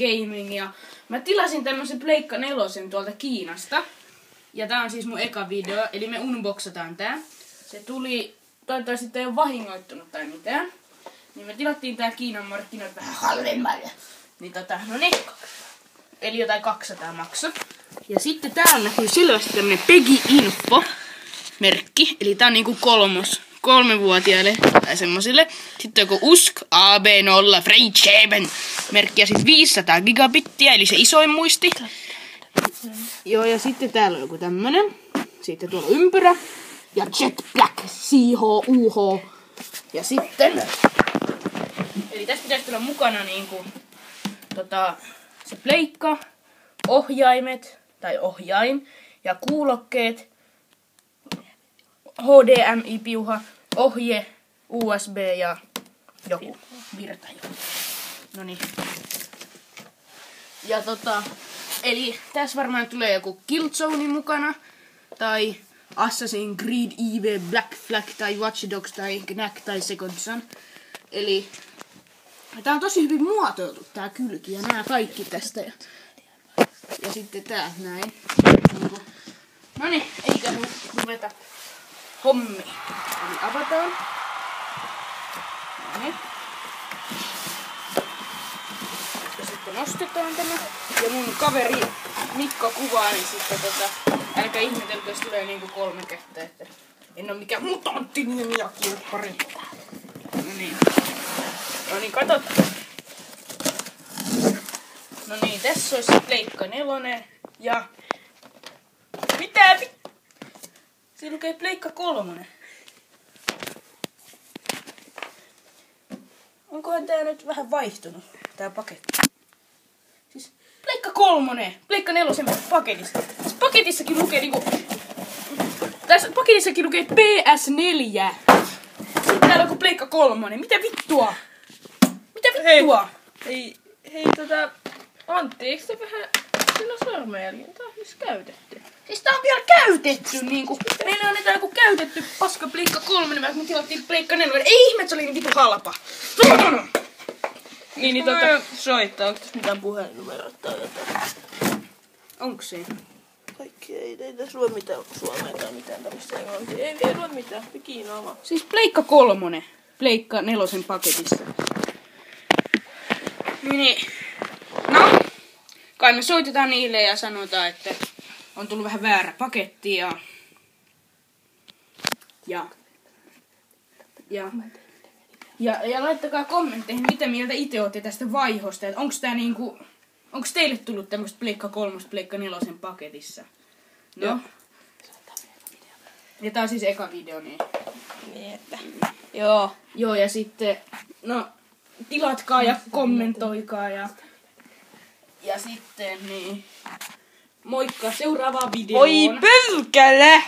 Gaming ja mä tilasin tämmösen Pleikka 4 tuolta Kiinasta. Ja tää on siis mun eka video, eli me unboxataan tää. Se tuli, toivottavasti ei ole vahingoittunut tai mitään. Niin me tilattiin tää Kiinan markkinoilta vähän halvemmalle. Niin no niin. Eli jotain 200 maksaa. Ja sitten täällä näkyy selvästi tämmönen Peggy Info merkki. Eli tää on niinku 3-vuotiaille tai semmosille. Sitten joku USK AB0 Freitscheben merkki ja siis 500 gigabittiä, eli se isoin muisti. Joo, ja sitten täällä on joku tämmönen. Sitten tuolla ympyrä. Ja Jet Black CHUH. Ja sitten... Eli tässä pitäisi tulla mukana niinku... se pleikka, ohjaimet, tai ohjain, ja kuulokkeet, HDMI-piuha, ohje, USB ja joku virtajo. Noniin. Ja eli tässä varmaan tulee joku Killzone mukana, tai Assassin's Creed EV Black Flag, tai Watch Dogs, tai Knack, tai Second Son. Eli tää on tosi hyvin muotoiltu tää kylki ja nää kaikki tästä. Ja sitten tää näin. Noniin, eikä ruveta hommiin. Eli avataan. Noniin. Ja sitten nostetaan tämä. Ja mun kaveri Mikko kuvaa, niin sitten älkää ihmetelkö, jos tulee niinku 3 kättä. Että en oo mikään mutantti, niin minäkin oon parempi. Noniin. Noniin, katsotaan. No niin, tässä olisi Pleikka 4 ja... Mitä? Siinä lukee Pleikka 3. Onkohan tää nyt vähän vaihtunut, tää paketti? Siis Pleikka 3, Pleikka 4 paketissa. Tässä paketissakin lukee niinku... Tässä paketissakin lukee PS4. Täällä on joku Pleikka 3. Mitä vittua? Mitä vittua? Hei, Antti, eikö se vähän... Sillä on sormenjälki, tää on siis käytetty. Siis tää on vielä käytetty niinku. Meillä on joku käytetty paska Pleikka 3, niin me tilattiin Pleikka 4. Ei ihme, se oli niin vitu halpa. Niin soittaa, onko tässä mitään puhelinnumeroa tai jotain? Onko se? Kaikki ei tässä lue mitään suomea tai mitään tämmöistä englantia. Ei lue mitään, Kiina vaan. Siis Pleikka 3, Pleikka 4 paketissa. Niin. No, kai me soitetaan niille ja sanotaan, että on tullut vähän väärä paketti ja laittakaa kommentteihin, mitä mieltä itse olette tästä vaihosta. Että onks tää niinku, onks teille tullut tämmöstä Pleikka 3, Pleikka 4 paketissa? No. Joo. Ja tää on siis eka video, niin. Niin, että... Joo. Joo, ja sitten, no, tilatkaa ja kommentoikaa ja sitten, niin, moikka seuraavaan videoon. Oi pölkälä!